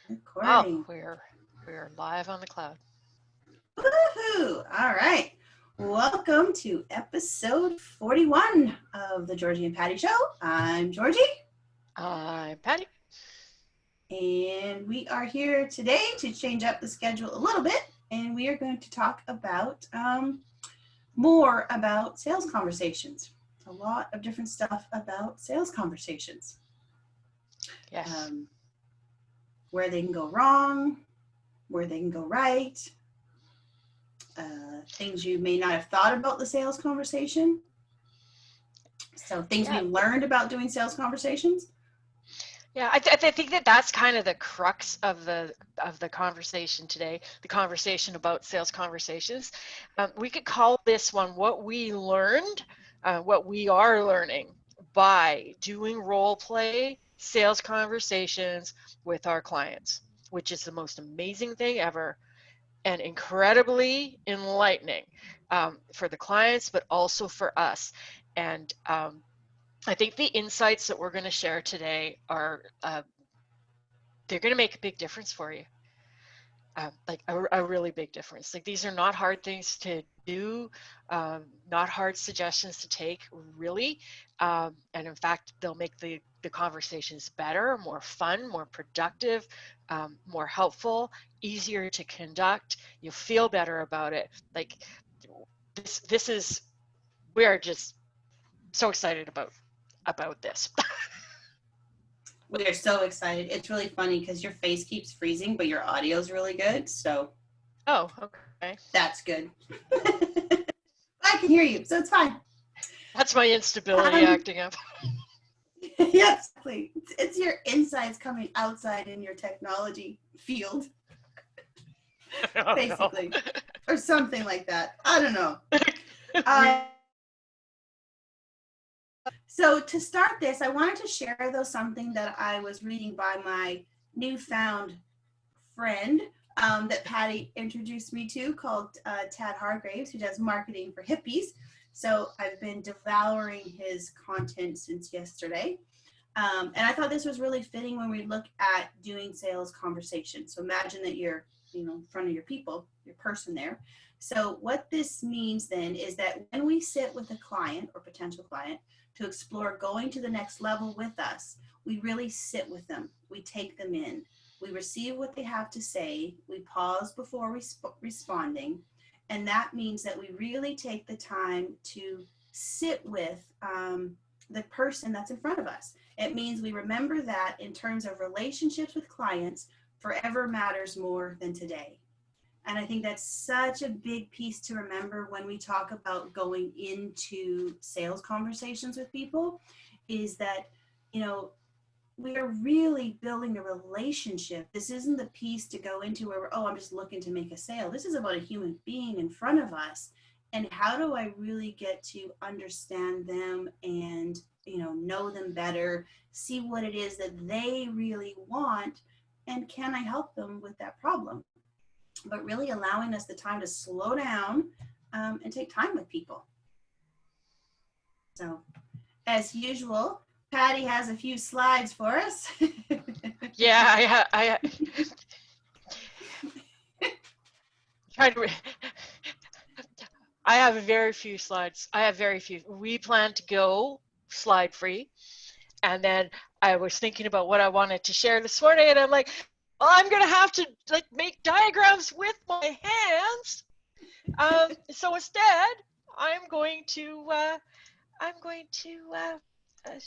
Wow, Recording. we're live on the cloud. Woohoo! All right. Welcome to episode 41 of the Georgie and Patty Show. I'm Georgie, I'm Patty. and we are here today to change up the schedule a little bit, and we are going to talk about more about sales conversations. A lot of different stuff about sales conversations. Yes. Um, where they can go wrong, where they can go right, things you may not have thought about the sales conversation. So things we Yeah. learned about doing sales conversations. Yeah. I think that that's kind of the crux of the conversation today. The conversation about sales conversations. We could call this one what we learned, what we are learning by doing role play sales conversations with our clients, which is the most amazing thing ever and incredibly enlightening for the clients, but also for us. And I think the insights that we're going to share today are they're going to make a big difference for you. Like a really big difference. Like these are not hard things to do, not hard suggestions to take, really. And in fact, they'll make the conversations better, more fun, more productive, more helpful, easier to conduct. You'll feel better about it. Like this is we are just so excited about this. We are so excited. It's really funny because your face keeps freezing, but your audio is really good. So Oh, okay. that's good. I can hear you, so it's fine. That's my instability Um, acting up. yeah, exactly. It's your insides coming outside in your technology field, Oh no. basically, or something like that. I don't know. Um, so to start this, I wanted to share though something that I was reading by my newfound friend that Patty introduced me to called Tad Hargraves, who does marketing for hippies. So I've been devouring his content since yesterday. And I thought this was really fitting when we look at doing sales conversations. So imagine that you're, in front of your people, your person there. So what this means then is that when we sit with a client or potential client to explore going to the next level with us, we really sit with them. We take them in. We receive what they have to say. We pause before responding. And that means that we really take the time to sit with the person that's in front of us. It means we remember that in terms of relationships with clients, forever matters more than today. And I think that's such a big piece to remember when we talk about going into sales conversations with people is that, you know, we are really building a relationship. This isn't the piece to go into where we're, oh, I'm just looking to make a sale. This is about a human being in front of us. And how do I really get to understand them and, know them better, see what it is that they really want, and can I help them with that problem? But really allowing us the time to slow down and take time with people. So, as usual, Patty has a few slides for us. Yeah, I tried to. I have very few slides. I have very few. We plan to go slide free, and then I was thinking about what I wanted to share this morning, and I'm like, well, I'm gonna have to like make diagrams with my hands. So instead, I'm going to uh, I'm going to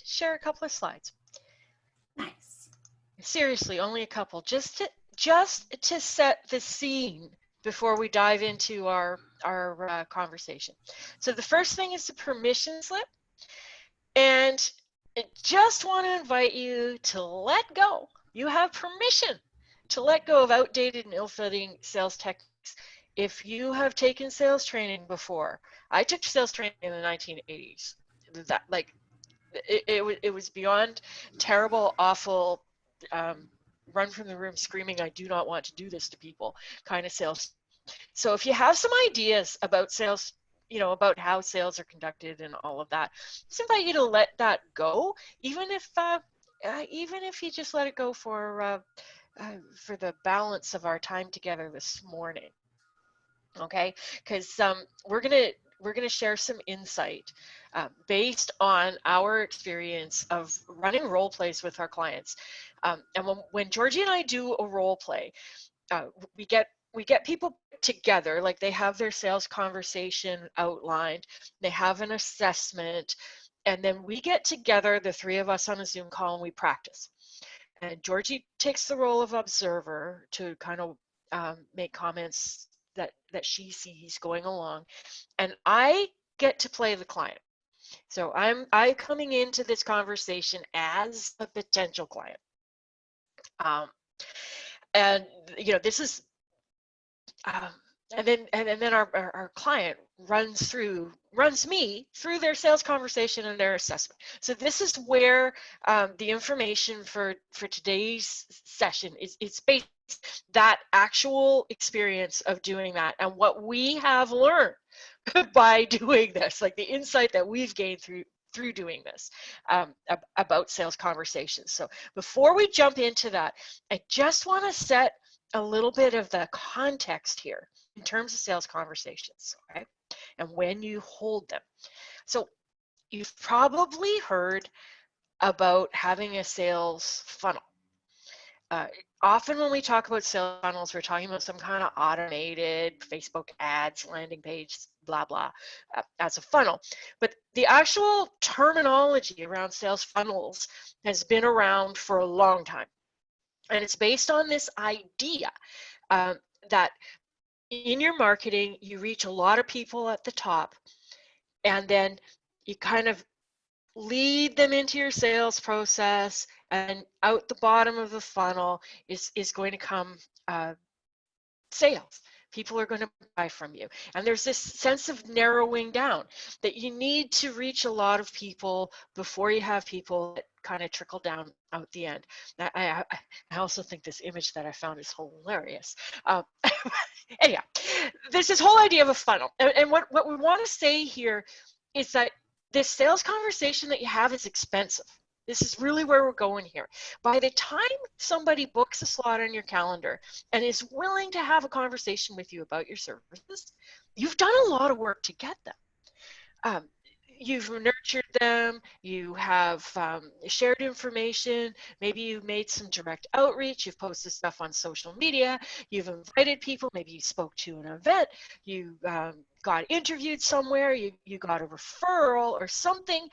share a couple of slides. Nice. Seriously, only a couple, just to set the scene before we dive into our conversation. So the first thing is the permission slip, and I just want to invite you to let go. You have permission to let go of outdated and ill-fitting sales techniques. If you have taken sales training before, I took sales training in the 1980s. That like it was beyond terrible, awful, um, run from the room screaming, I do not want to do this to people kind of sales. So if you have some ideas about sales, about how sales are conducted and all of that, just invite you to let that go, even if you just let it go for for the balance of our time together this morning. Okay, because we're gonna share some insight based on our experience of running role plays with our clients. And when Georgie and I do a role play, we get people together, like they have their sales conversation outlined, they have an assessment, and then we get together, the three of us on a Zoom call, and we practice. And Georgie takes the role of observer to kind of make comments that she sees going along, and I get to play the client. So I coming into this conversation as a potential client, um, and this is um, and then our client runs me through their sales conversation and their assessment. So this is where the information for today's session is, it's based that actual experience of doing that and what we have learned by doing this, like the insight that we've gained through doing this about sales conversations. So before we jump into that, I just want to set a little bit of the context here in terms of sales conversations, okay, and when you hold them. So you've probably heard about having a sales funnel. Often when we talk about sales funnels, we're talking about some kind of automated Facebook ads, landing page, blah, blah, as a funnel. But the actual terminology around sales funnels has been around for a long time. And it's based on this idea that in your marketing, you reach a lot of people at the top, and then you kind of lead them into your sales process, and out the bottom of the funnel is going to come sales. People are going to buy from you. And there's this sense of narrowing down that you need to reach a lot of people before you have people that kind of trickle down out the end. I also think this image that I found is hilarious. Anyhow, there's this whole idea of a funnel. And what we want to say here is that this sales conversation that you have is expensive. This is really where we're going here. By the time somebody books a slot on your calendar and is willing to have a conversation with you about your services, you've done a lot of work to get them. You've nurtured them, you have shared information, maybe you made some direct outreach, you've posted stuff on social media, you've invited people, maybe you spoke to an event, you got interviewed somewhere, you got a referral or something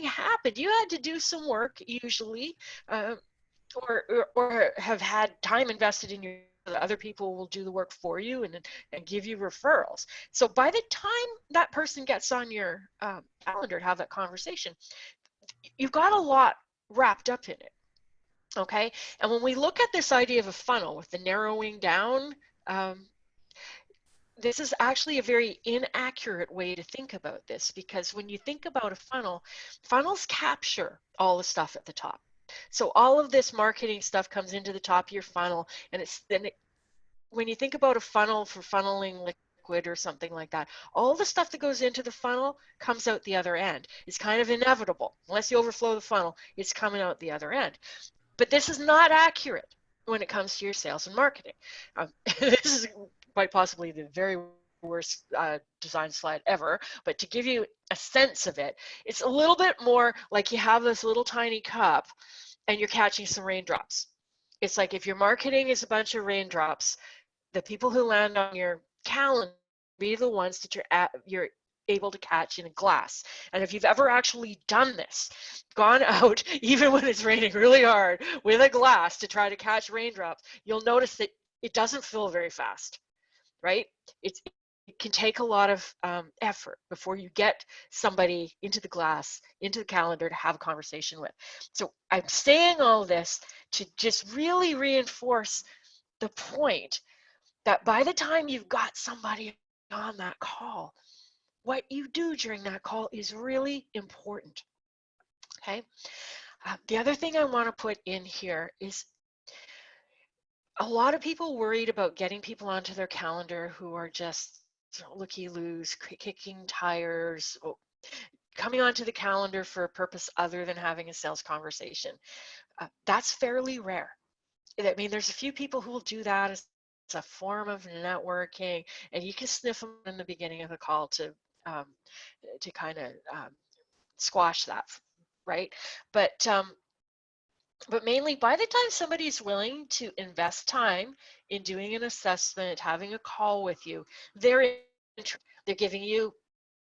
happened. You had to do some work usually, or have had time invested in your, other people will do the work for you and give you referrals. So by the time that person gets on your calendar to have that conversation, you've got a lot wrapped up in it. Okay, and when we look at this idea of a funnel with the narrowing down, this is actually a very inaccurate way to think about this, because when you think about a funnel, funnels capture all the stuff at the top. So all of this marketing stuff comes into the top of your funnel, and when you think about a funnel for funneling liquid or something like that, all the stuff that goes into the funnel comes out the other end. It's kind of inevitable. Unless you overflow the funnel, it's coming out the other end. But this is not accurate when it comes to your sales and marketing. This is quite possibly the very worst design slide ever, but to give you a sense of it, it's a little bit more like you have this little tiny cup and you're catching some raindrops. It's like if your marketing is a bunch of raindrops, the people who land on your calendar be the ones that you're able to catch in a glass. And if you've ever actually done this, gone out even when it's raining really hard with a glass to try to catch raindrops, you'll notice that it doesn't fill very fast, right? It can take a lot of effort before you get somebody into the glass, into the calendar to have a conversation with. So I'm saying all this to just really reinforce the point that by the time you've got somebody on that call, what you do during that call is really important. Okay. The other thing I want to put in here is a lot of people worried about getting people onto their calendar who are just looky-loos, kicking tires, coming onto the calendar for a purpose other than having a sales conversation. That's fairly rare. I mean, there's a few people who will do that as a form of networking, and you can sniff them in the beginning of the call um, to kind of squash that, right? But but mainly, by the time somebody's willing to invest time in doing an assessment, having a call with you, they're they're giving you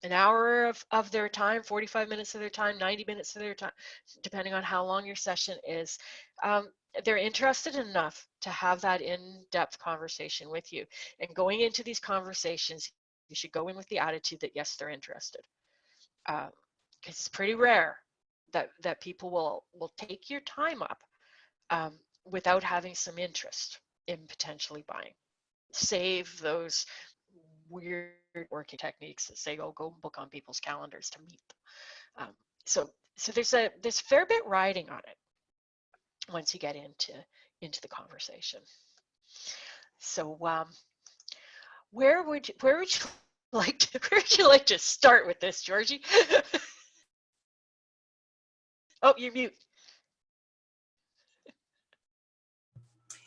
an hour of their time, 45 minutes of their time, 90 minutes of their time, depending on how long your session is. They're interested enough to have that in-depth conversation with you. And going into these conversations, you should go in with the attitude that yes, they're interested. Because it's pretty rare that people will take your time up without having some interest in potentially buying. Save those weird working techniques that say, "Oh, go book on people's calendars to meet them." So there's a fair bit riding on it once you get into the conversation. So where would you like to start with this, Georgie? Oh, you're mute.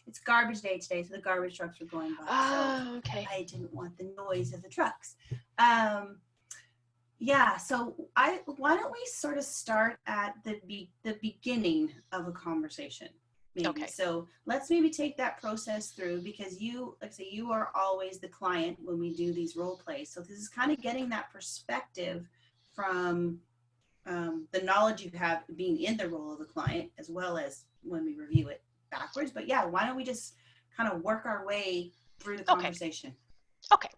It's garbage day today, so the garbage trucks were going by. Oh, okay. I didn't want the noise of the trucks. Yeah, so why don't we sort of start at the beginning of a conversation, maybe. Okay. So let's maybe take that process through, because you, like I say, you are always the client when we do these role plays. So this is kind of getting that perspective from the knowledge you have being in the role of a client, as well as when we review it backwards. But yeah, why don't we just kind of work our way through the conversation? Okay.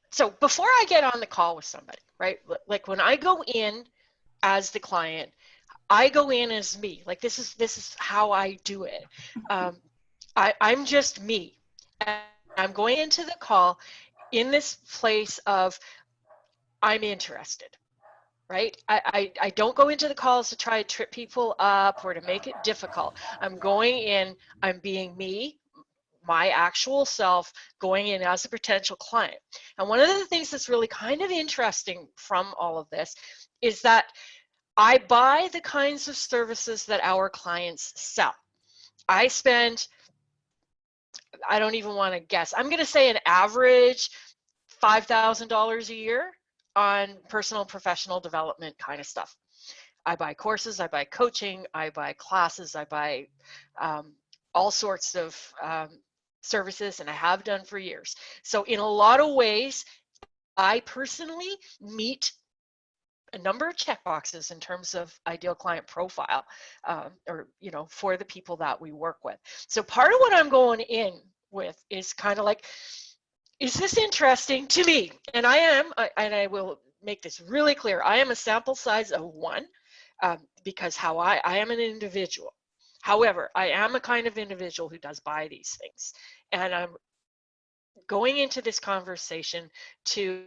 So before I get on the call with somebody, right? Like when I go in as the client, I go in as me. Like this is how I do it. I'm just me. And I'm going into the call in this place of I'm interested. Right? I don't go into the calls to try to trip people up or to make it difficult. I'm going in, I'm being me, my actual self, going in as a potential client. And one of the things that's really kind of interesting from all of this is that I buy the kinds of services that our clients sell. I spend, I don't even want to guess, I'm going to say an average $5,000 a year on personal and professional development kind of stuff. I buy courses, I buy coaching, I buy classes, I buy all sorts of services, and I have done for years. So in a lot of ways, I personally meet a number of checkboxes in terms of ideal client profile, or for the people that we work with. So part of what I'm going in with is kind of like, is this interesting to me? And I will make this really clear. I am a sample size of 1. Because how I am an individual. However, I am a kind of individual who does buy these things. And I'm going into this conversation to,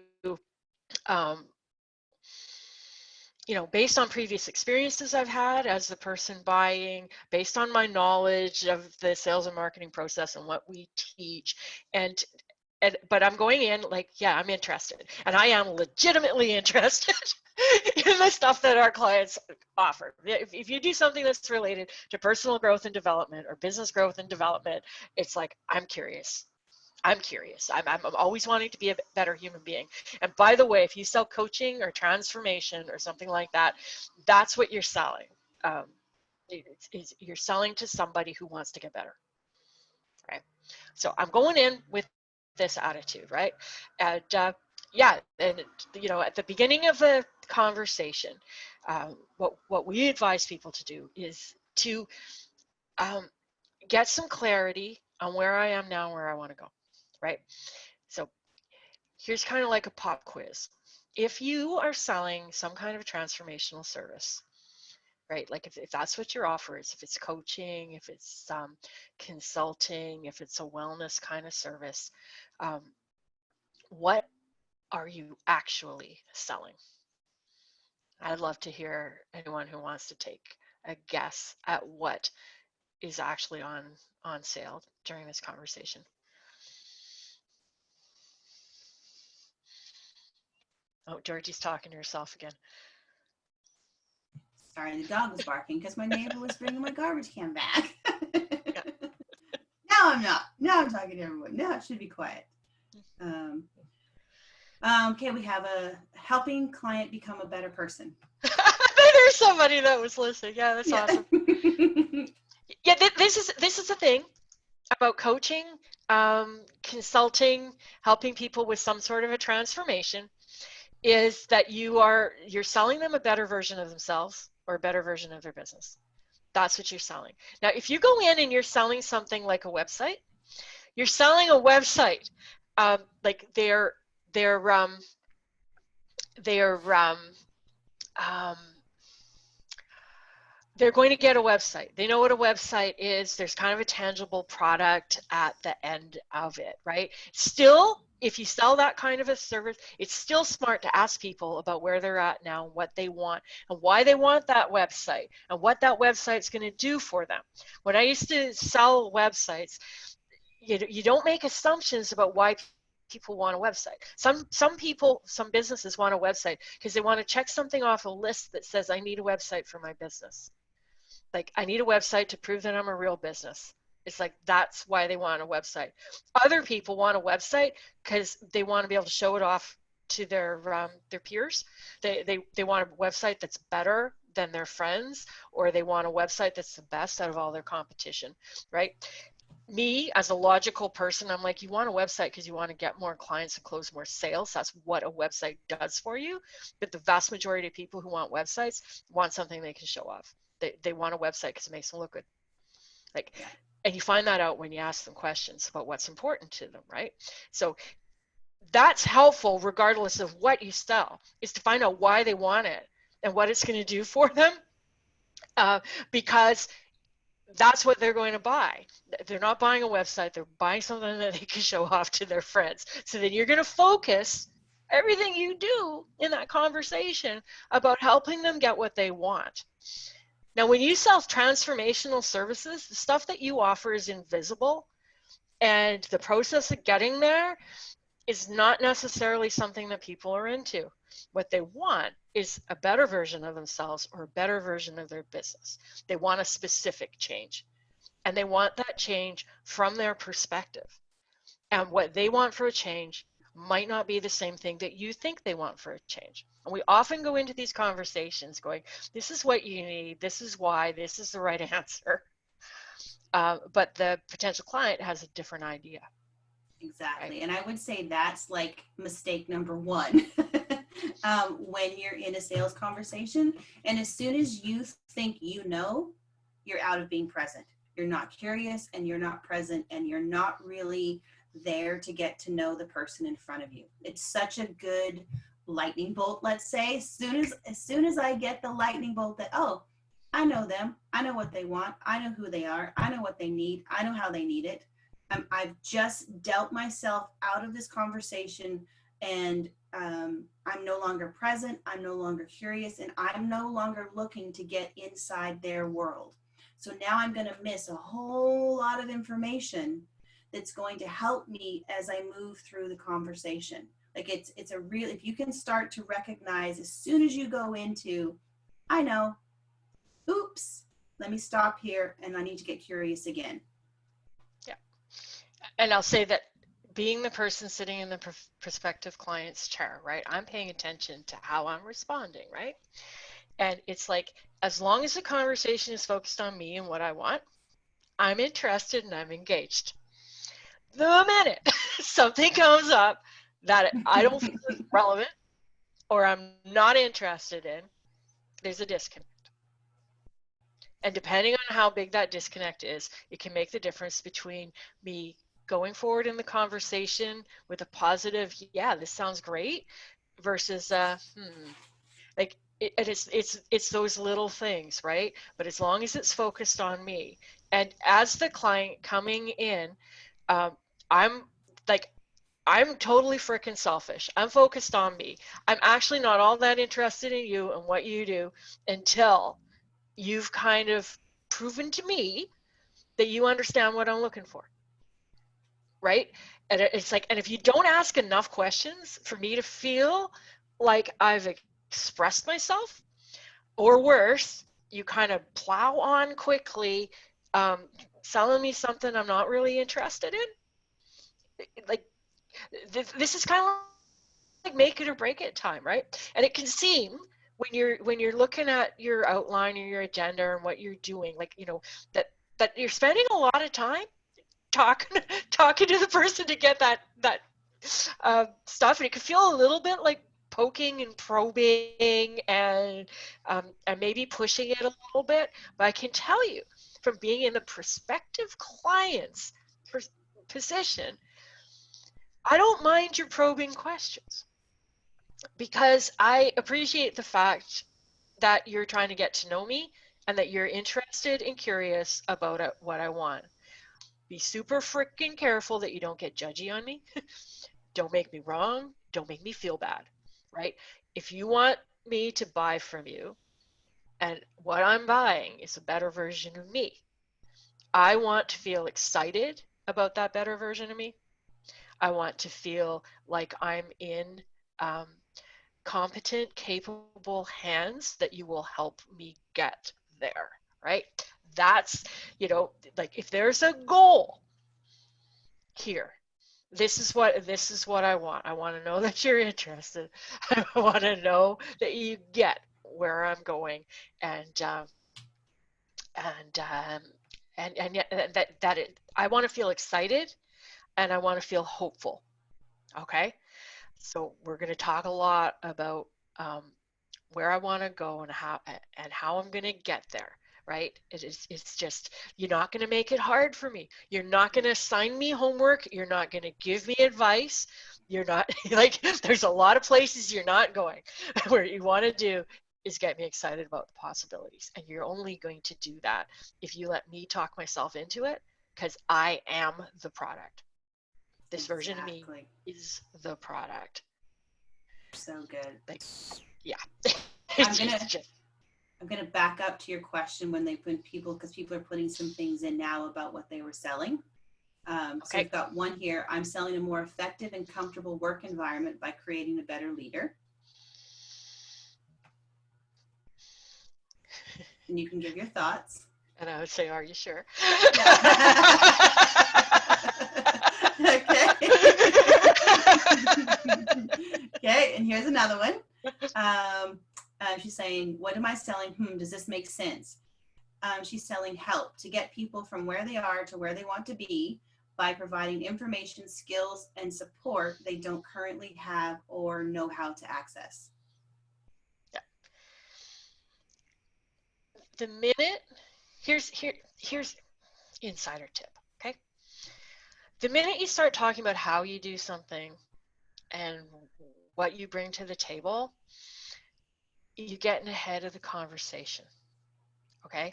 based on previous experiences I've had as the person buying, based on my knowledge of the sales and marketing process and what we teach, but I'm going in like, yeah, I'm interested, and I am legitimately interested in the stuff that our clients offer. If you do something that's related to personal growth and development or business growth and development, it's like, I'm curious. I'm always wanting to be a better human being. And by the way, if you sell coaching or transformation or something like that, that's what you're selling. You're selling to somebody who wants to get better, right? So I'm going in with this attitude, right? And yeah, and at the beginning of a conversation, what we advise people to do is to get some clarity on where I am now and where I want to go, right? So here's kind of like a pop quiz. If you are selling some kind of transformational service, right? Like if that's what your offer is, if it's coaching, if it's consulting, if it's a wellness kind of service, what are you actually selling? I'd love to hear anyone who wants to take a guess at what is actually on sale during this conversation. Oh, Georgie's talking to herself again. Sorry, the dog was barking because my neighbor was bringing my garbage can back. I'm not. Now I'm talking to everyone. Now it should be quiet. Okay, we have a helping client become a better person. There's somebody that was listening. Yeah, that's awesome. Yeah, this is the thing about coaching, consulting, helping people with some sort of a transformation, is that you're selling them a better version of themselves or a better version of their business. That's what you're selling. Now, if you go in and you're selling something like a website, you're selling a website, like they're going to get a website. They know what a website is. There's kind of a tangible product at the end of it, right? Still, if you sell that kind of a service, it's still smart to ask people about where they're at now, what they want, and why they want that website, and what that website's going to do for them. When I used to sell websites, you don't make assumptions about why people want a website. Some businesses want a website because they want to check something off a list that says, I need a website for my business. Like, I need a website to prove that I'm a real business. It's like, that's why they want a website. Other people want a website because they want to be able to show it off to their peers. They want a website that's better than their friends, or they want a website that's the best out of all their competition, right? Me, as a logical person, I'm like, you want a website because you want to get more clients and close more sales. That's what a website does for you. But the vast majority of people who want websites want something they can show off. They want a website because it makes them look good. Like, and you find that out when you ask them questions about what's important to them, right? So that's helpful regardless of what you sell, is to find out why they want it and what it's going to do for them, because that's what they're going to buy. They're not buying a website. They're buying something that they can show off to their friends. So then you're going to focus everything you do in that conversation about helping them get what they want. Now, when you sell transformational services, the stuff that you offer is invisible, and the process of getting there is not necessarily something that people are into. What they want is a better version of themselves or a better version of their business. They want a specific change, and they want that change from their perspective. And what they want for a change might not be the same thing that you think they want for a change. And we often go into these conversations going, this is what you need, this is why, this is the right answer. But the potential client has a different idea. Exactly. Right? And I would say that's like mistake number one when you're in a sales conversation. And as soon as you think you know, you're out of being present. You're not curious, and you're not present, and you're not really there to get to know the person in front of you. It's such a good lightning bolt, let's say. As soon as I get the lightning bolt that, oh, I know them, I know what they want, I know who they are, I know what they need, I know how they need it. I've just dealt myself out of this conversation, and I'm no longer present, I'm no longer curious, and I'm no longer looking to get inside their world. So now I'm going to miss a whole lot of information that's going to help me as I move through the conversation. Like it's a real, if you can start to recognize as soon as you go into, I know, oops, let me stop here and I need to get curious again. Yeah. And I'll say that being the person sitting in the prospective client's chair, right? I'm paying attention to how I'm responding, right? And it's like, as long as the conversation is focused on me and what I want, I'm interested and I'm engaged. The minute something comes up that I don't feel is relevant or I'm not interested in, there's a disconnect. And depending on how big that disconnect is, it can make the difference between me going forward in the conversation with a positive, yeah, this sounds great, versus like it's those little things, right? But as long as it's focused on me, and as the client coming in, I'm totally freaking selfish. I'm focused on me. I'm actually not all that interested in you and what you do until you've kind of proven to me that you understand what I'm looking for, right? And it's like, and if you don't ask enough questions for me to feel like I've expressed myself, or worse, you kind of plow on quickly selling me something I'm not really interested in? Like, this is kind of like make it or break it time, right? And it can seem when you're looking at your outline or your agenda and what you're doing, like, that you're spending a lot of time talking talking to the person to get that stuff, and it can feel a little bit like poking and probing and maybe pushing it a little bit. But I can tell you, from being in the prospective client's position, I don't mind your probing questions, because I appreciate the fact that you're trying to get to know me and that you're interested and curious about what I want. Be super freaking careful that you don't get judgy on me. Don't make me wrong. Don't make me feel bad, right? If you want me to buy from you and what I'm buying is a better version of me, I want to feel excited about that better version of me. I want to feel like I'm in competent, capable hands that you will help me get there, right? That's, like, if there's a goal here, this is what I want. I want to know that you're interested. I want to know that you get where I'm going, and and um, and yet I want to feel excited, and I want to feel hopeful. Okay, so we're going to talk a lot about where I want to go and how I'm going to get there. Right? It's just, you're not going to make it hard for me. You're not going to assign me homework. You're not going to give me advice. You're not like, there's a lot of places you're not going. Where you want to do is get me excited about the possibilities. And you're only going to do that if you let me talk myself into it, because I am the product. This version of me is the product. So good. Like, yeah. I'm gonna back up to your question because people are putting some things in now about what they were selling. So I've got one here. I'm selling a more effective and comfortable work environment by creating a better leader. And you can give your thoughts. And I would say, are you sure? Okay. Okay, and here's another one. She's saying, what am I selling? Does this make sense? She's selling help to get people from where they are to where they want to be by providing information, skills, and support they don't currently have or know how to access. Yeah. The minute, here's insider tip, okay? The minute you start talking about how you do something and what you bring to the table, you're getting ahead of the conversation, okay?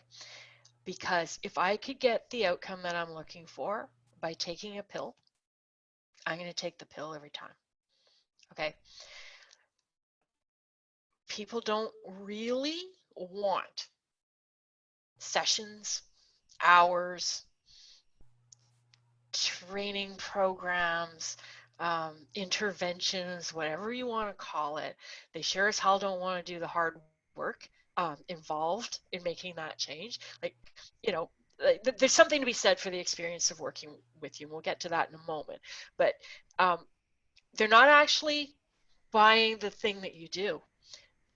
Because if I could get the outcome that I'm looking for by taking a pill, I'm going to take the pill every time, okay? People don't really want sessions, hours, training programs, interventions, whatever you want to call it. They sure as hell don't want to do the hard work involved in making that change. Like, there's something to be said for the experience of working with you, and we'll get to that in a moment. But they're not actually buying the thing that you do.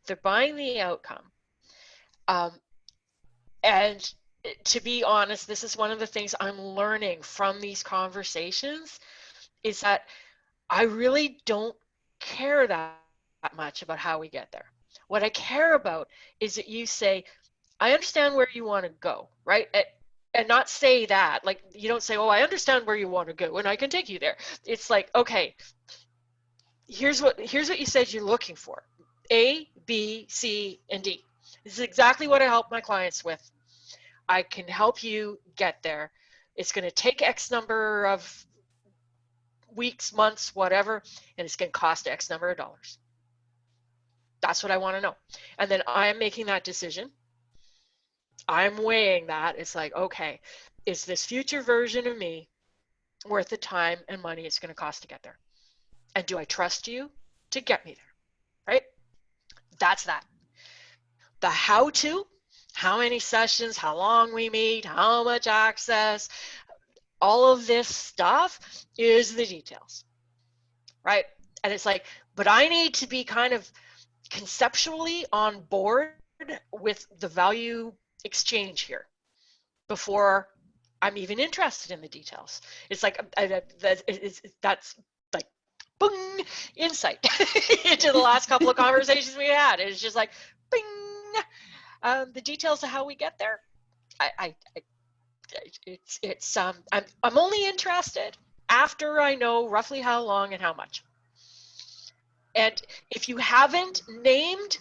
They're buying the outcome. And to be honest, this is one of the things I'm learning from these conversations, is that I really don't care that much about how we get there. What I care about is that you say, I understand where you want to go, right? And not say that, like, you don't say, oh, I understand where you want to go and I can take you there. It's like, okay, here's what you said you're looking for. A, B, C, and D. This is exactly what I help my clients with. I can help you get there. It's going to take X number of weeks, months, whatever, and it's going to cost X number of dollars. That's what I want to know. And then I'm making that decision. I'm weighing that. It's like, okay, is this future version of me worth the time and money it's going to cost to get there? And do I trust you to get me there, right? That's that. The how how many sessions, how long we meet, how much access, all of this stuff is the details, right? And it's like, but I need to be kind of conceptually on board with the value exchange here before I'm even interested in the details. It's like that's like boom, insight into the last couple of conversations we had. It's just like bing, the details of how we get there. I'm only interested after I know roughly how long and how much. And if you haven't named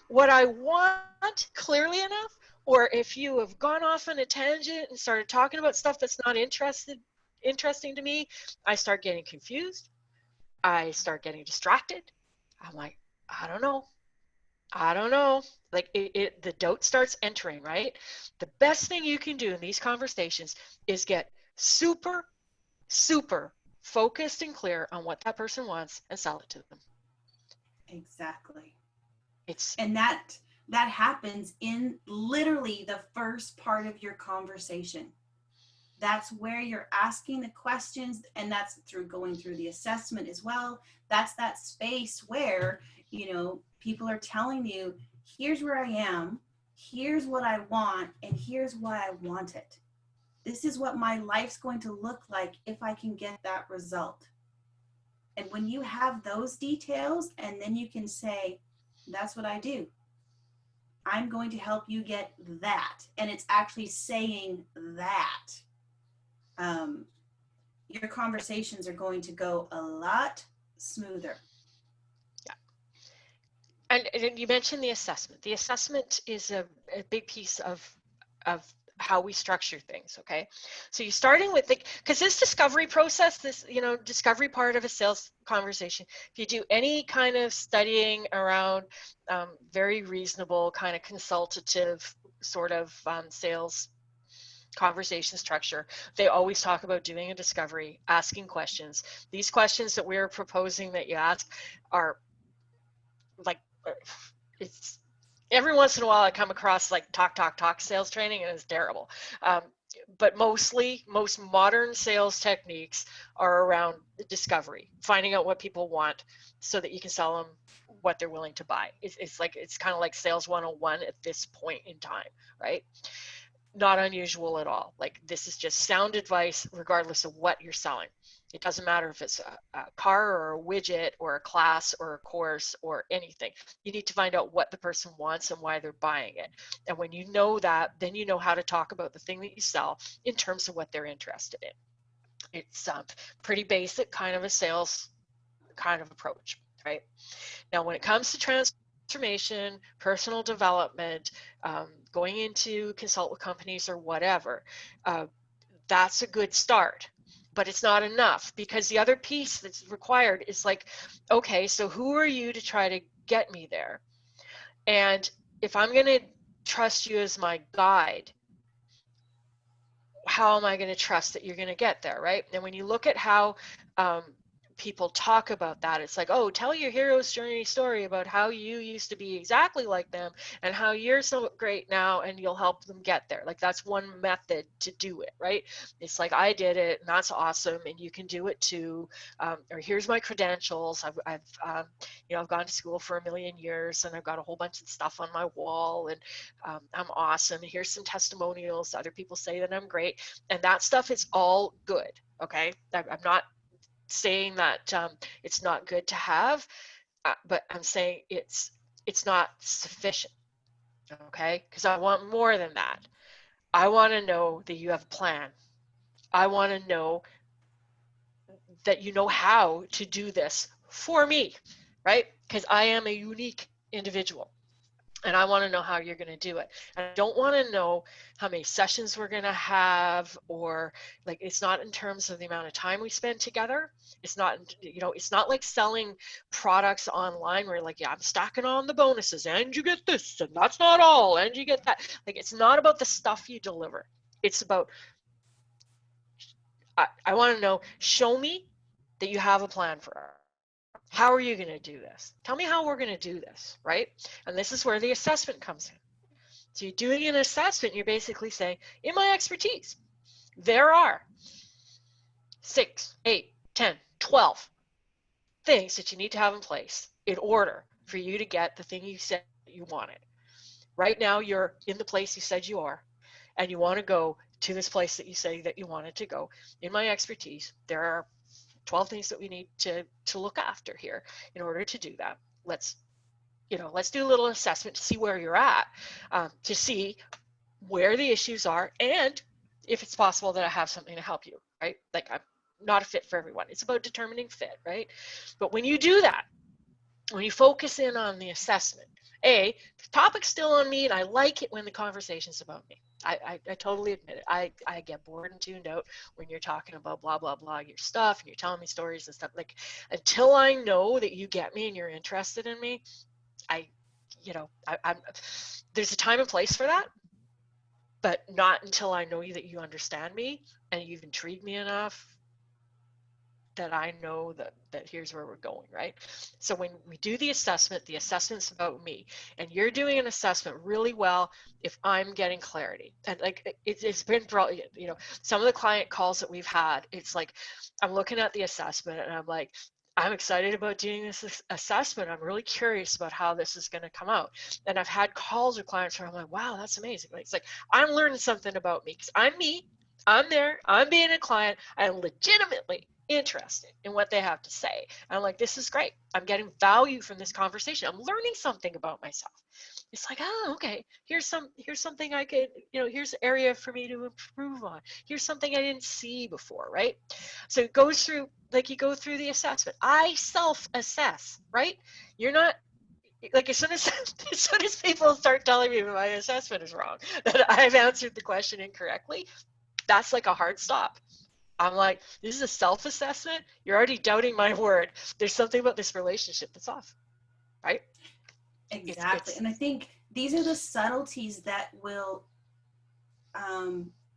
what I want clearly enough, or if you have gone off on a tangent and started talking about stuff that's not interesting to me, I start getting confused. I start getting distracted. I'm like, I don't know. Like the doubt starts entering, right? The best thing you can do in these conversations is get super, super focused and clear on what that person wants and sell it to them. Exactly. It's and that happens in literally the first part of your conversation. That's where you're asking the questions, and that's through going through the assessment as well. That's that space where, people are telling you, here's where I am, here's what I want, and here's why I want it. This is what my life's going to look like if I can get that result. And when you have those details, and then you can say, that's what I do. I'm going to help you get that. And it's actually saying that. Your conversations are going to go a lot smoother. Yeah. And you mentioned the assessment. The assessment is a big piece of how we structure things. Okay, so you're starting with because this discovery process, this discovery part of a sales conversation, if you do any kind of studying around very reasonable kind of consultative sort of sales conversation structure, they always talk about doing a discovery, asking questions. These questions that we're proposing that you ask are like, it's every once in a while I come across like talk sales training, and it's terrible. But most modern sales techniques are around discovery, finding out what people want so that you can sell them what they're willing to buy. It's kind of like sales 101 at this point in time, right? Not unusual at all. Like, this is just sound advice regardless of what you're selling. It doesn't matter if it's a car or a widget or a class or a course or anything. You need to find out what the person wants and why they're buying it. And when you know that, then you know how to talk about the thing that you sell in terms of what they're interested in. It's pretty basic kind of a sales kind of approach, right? Now, when it comes to transformation, personal development, going into consult with companies or whatever, that's a good start. But it's not enough, because the other piece that's required is like, okay, so who are you to try to get me there? And if I'm going to trust you as my guide, how am I going to trust that you're going to get there, right? And when you look at how people talk about that, it's like, oh, tell your hero's journey story about how you used to be exactly like them and how you're so great now, and you'll help them get there. Like, that's one method to do it, right? It's like, I did it and that's awesome, and you can do it too. Or here's my credentials. I've gone to school for 1 million years, and I've got a whole bunch of stuff on my wall, and I'm awesome. Here's some testimonials. Other people say that I'm great, and that stuff is all good. Okay, I'm not saying that it's not good to have, but I'm saying it's not sufficient. Okay, because I want more than that. I want to know that you have a plan. I want to know that you know how to do this for me, right? Because I am a unique individual, and I want to know how you're going to do it. And I don't want to know how many sessions we're going to have, or like, it's not in terms of the amount of time we spend together. It's not, it's not like selling products online where like, yeah, I'm stacking on the bonuses and you get this and that's not all and you get that. Like, it's not about the stuff you deliver. It's about, I want to know, show me that you have a plan for it. How are you going to do this? Tell me how we're going to do this, right? And this is where the assessment comes in. So you're doing an assessment. You're basically saying, in my expertise, there are 6, 8, 10, 12 things that you need to have in place in order for you to get the thing you said you wanted. Right now, you're in the place you said you are, and you want to go to this place that you say that you wanted to go. In my expertise, there are 12 things that we need to look after here in order to do that. Let's do a little assessment to see where you're at, to see where the issues are, and if it's possible that I have something to help you, right? Like, I'm not a fit for everyone. It's about determining fit, right? But when you do that, when you focus in on the assessment, the topic's still on me, and I like it when the conversation's about me. I totally admit it. I get bored and tuned out when you're talking about blah, blah, blah, your stuff, and you're telling me stories and stuff. Like, until I know that you get me and you're interested in me, I'm there's a time and place for that, but not until I know that you understand me and you've intrigued me enough that I know that here's where we're going, right? So when we do the assessment's about me, and you're doing an assessment really well if I'm getting clarity. And like, it's been, some of the client calls that we've had, it's like, I'm looking at the assessment and I'm like, I'm excited about doing this assessment. I'm really curious about how this is going to come out. And I've had calls with clients where I'm like, wow, that's amazing. It's like, I'm learning something about me because I'm me. I'm there. I'm being a client. I'm legitimately interested in what they have to say. And I'm like, this is great. I'm getting value from this conversation. I'm learning something about myself. It's like, oh, okay, here's something I could, here's an area for me to improve on. Here's something I didn't see before, right? So it goes through, like, you go through the assessment. I self-assess, right? You're not, like, as soon as people start telling me my assessment is wrong, that I've answered the question incorrectly, that's like a hard stop. I'm like, this is a self-assessment. You're already doubting my word. There's something about this relationship that's off, right? Exactly. And I think these are the subtleties that will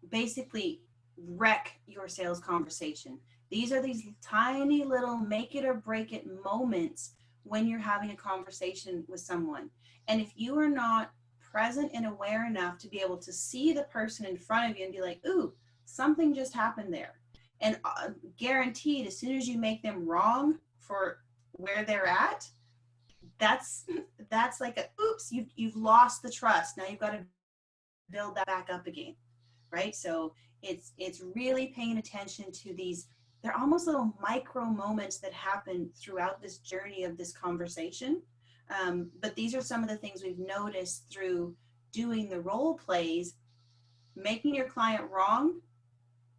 basically wreck your sales conversation. These are these tiny little make it or break it moments when you're having a conversation with someone. And if you are not present and aware enough to be able to see the person in front of you and be like, ooh, something just happened there. And guaranteed, as soon as you make them wrong for where they're at, that's like a oops, you've lost the trust. Now you've got to build that back up again, right? So it's really paying attention to these. They're almost little micro moments that happen throughout this journey of this conversation. But these are some of the things we've noticed through doing the role plays. Making your client wrong,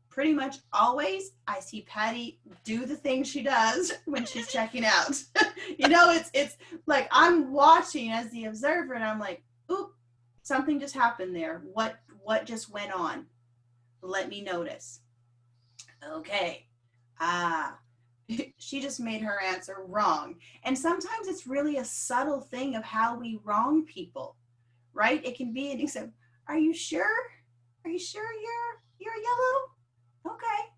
pretty much always I see Patty do the thing she does when she's checking out. It's like I'm watching as the observer and I'm like, oop, something just happened there. What just went on? Let me notice. Okay. She just made her answer wrong. And sometimes it's really a subtle thing of how we wrong people, right? It can be an except, are you sure? Are you sure you're yellow? Okay.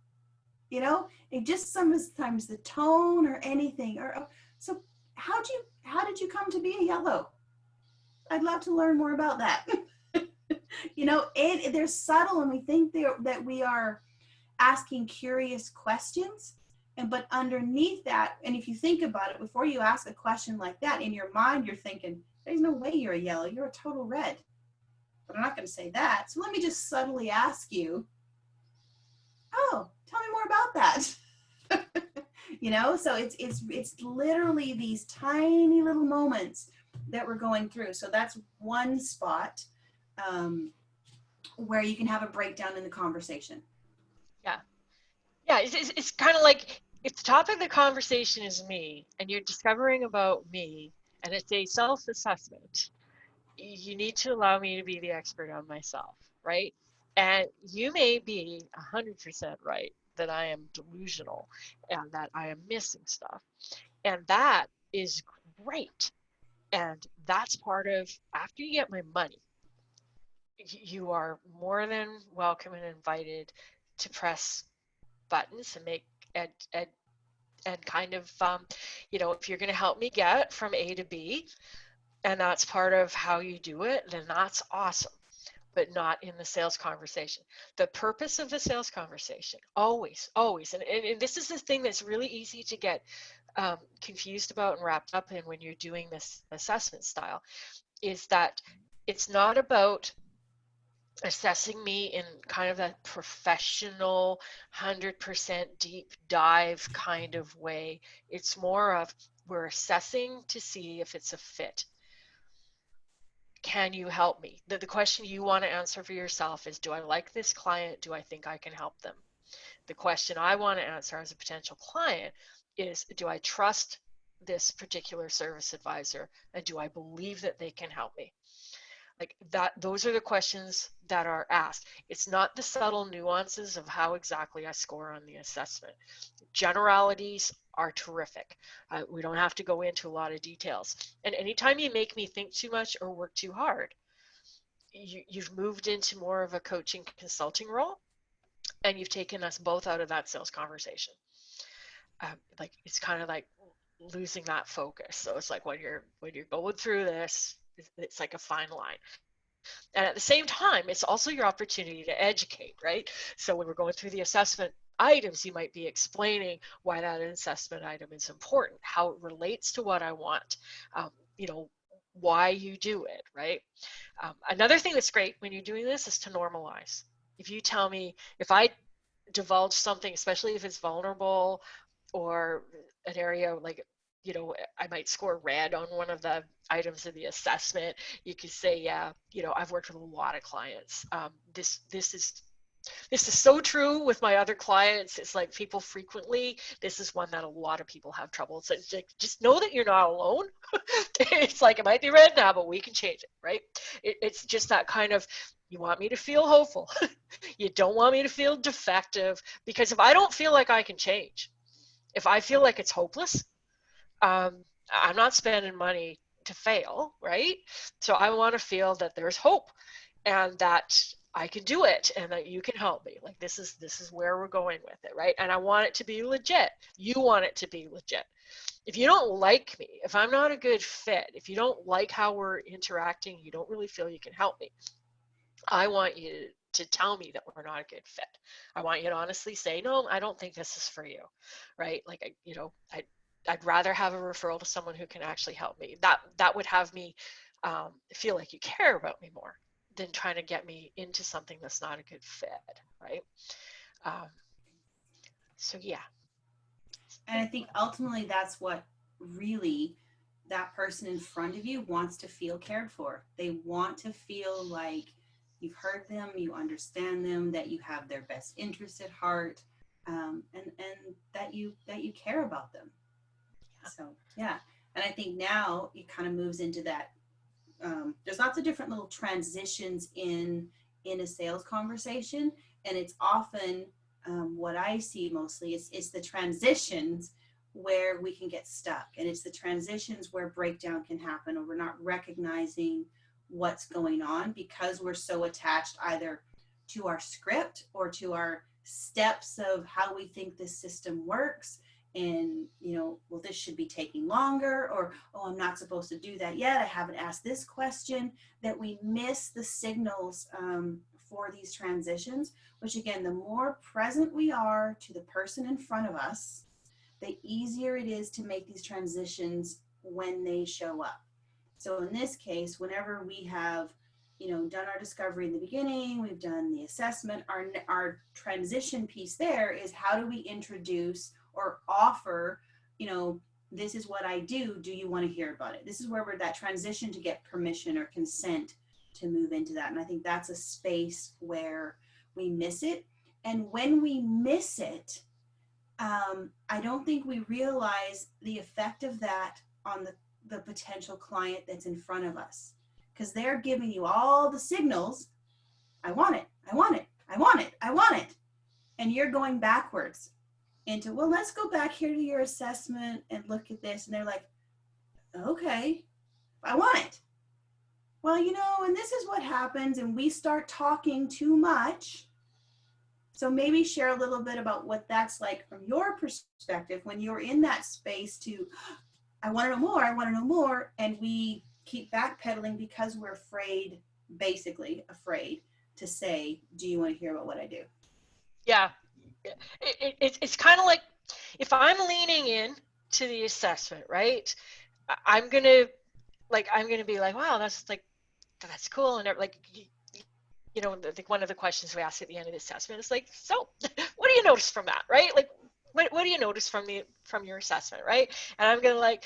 It just sometimes the tone or anything. Or so how did you come to be a yellow? I'd love to learn more about that. They're subtle, and we think that we are asking curious questions, but underneath that, and if you think about it, before you ask a question like that, in your mind you're thinking, there's no way you're a yellow, you're a total red. But I'm not going to say that, so let me just subtly ask you, oh, tell me more about that. So it's literally these tiny little moments that we're going through. So that's one spot where you can have a breakdown in the conversation. Yeah, it's kind of like, if the topic of the conversation is me and you're discovering about me and it's a self-assessment, you need to allow me to be the expert on myself, right? And you may be 100% right that I am delusional and that I am missing stuff. And that is great. And that's part of, after you get my money, you are more than welcome and invited to press buttons and make and kind of if you're going to help me get from A to B, and that's part of how you do it, then that's awesome, but not in the sales conversation. The purpose of the sales conversation, always, always, and this is the thing that's really easy to get confused about and wrapped up in when you're doing this assessment style, is that it's not about assessing me in kind of that professional 100% deep dive kind of way. It's more of, we're assessing to see if it's a fit. Can you help me? The question you want to answer for yourself is, do I like this client? Do I think I can help them? The question I want to answer as a potential client is, do I trust this particular service advisor, and do I believe that they can help me? Like that, those are the questions that are asked. It's not the subtle nuances of how exactly I score on the assessment. Generalities are terrific. We don't have to go into a lot of details. And anytime you make me think too much or work too hard, you've moved into more of a coaching consulting role, and you've taken us both out of that sales conversation. Like it's kind of like losing that focus. So it's like when you're going through this, it's like a fine line. And at the same time, it's also your opportunity to educate, right? So when we're going through the assessment items, you might be explaining why that assessment item is important, how it relates to what I want, you know, why you do it, right? Another thing that's great when you're doing this is to normalize. If you tell me, if I divulge something, especially if it's vulnerable or an area like, you know, I might score red on one of the items of the assessment, you could say, yeah, you know, I've worked with a lot of clients. This is so true with my other clients. It's like people frequently, this is one that a lot of people have trouble. So just know that you're not alone. It's like, it might be red now, but we can change it, right? It's just that kind of, you want me to feel hopeful. You don't want me to feel defective, because if I don't feel like I can change, if I feel like it's hopeless, I'm not spending money to fail, right? So I want to feel that there's hope and that I can do it and that you can help me. Like this is where we're going with it, right? And I want it to be legit. You want it to be legit. If you don't like me, if I'm not a good fit, if you don't like how we're interacting, you don't really feel you can help me, I want you to tell me that we're not a good fit. I want you to honestly say, no, I don't think this is for you, right? Like, you know, I'd rather have a referral to someone who can actually help me. That would have me feel like you care about me more than trying to get me into something that's not a good fit, right? Um, so yeah. And I think ultimately that's what really that person in front of you wants to feel cared for. They want to feel like you've heard them, you understand them, that you have their best interest at heart, and that you care about them. So yeah, and I think now it kind of moves into that. There's lots of different little transitions in a sales conversation, and it's often what I see mostly is the transitions where we can get stuck, and it's the transitions where breakdown can happen, or we're not recognizing what's going on because we're so attached either to our script or to our steps of how we think this system works. And, you know, well, this should be taking longer, or, oh, I'm not supposed to do that yet, I haven't asked this question, that we miss the signals for these transitions, which again, the more present we are to the person in front of us, the easier it is to make these transitions when they show up. So in this case, whenever we have, you know, done our discovery in the beginning, we've done the assessment, our transition piece there is, how do we introduce or offer, you know, this is what I do you want to hear about it? This is where we're that transition to get permission or consent to move into that. And I think that's a space where we miss it. And when we miss it, I don't think we realize the effect of that on the potential client that's in front of us, because they're giving you all the signals. I want it, I want it, I want it, I want it. And you're going backwards into, well, let's go back here to your assessment and look at this. And they're like, okay, I want it. Well, you know, and this is what happens, and we start talking too much. So maybe share a little bit about what that's like from your perspective when you're in that space to, I want to know more, I want to know more. And we keep backpedaling because we're afraid, basically afraid to say, do you want to hear about what I do? Yeah. It's kind of like if I'm leaning in to the assessment, right? I'm gonna be like, wow, that's cool, and like one of the questions we ask at the end of the assessment is like, so what do you notice from that, right? Like, what do you notice from your assessment, right? And I'm like,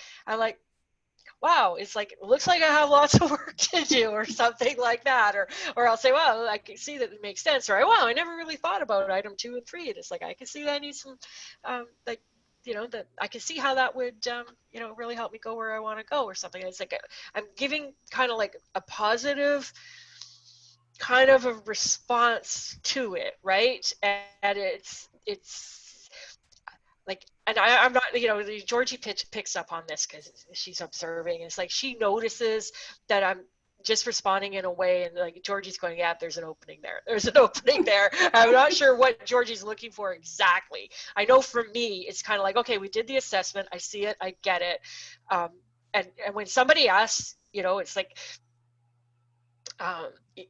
wow, it's like, it looks like I have lots of work to do or something like that. Or I'll say, well, I can see that it makes sense. Or, wow, I never really thought about item 2 and 3. And it's like, I can see that I need some, like, that I can see how that would, really help me go where I want to go or something. And it's like, I'm giving kind of like a positive kind of a response to it, right? And it's like, and I'm not, Georgie picks up on this because she's observing. It's like she notices that I'm just responding in a way, and like Georgie's going, yeah, there's an opening there. There's an opening there. I'm not sure what Georgie's looking for exactly. I know for me, it's kind of like, okay, we did the assessment. I see it. I get it. And when somebody asks, it's like, like if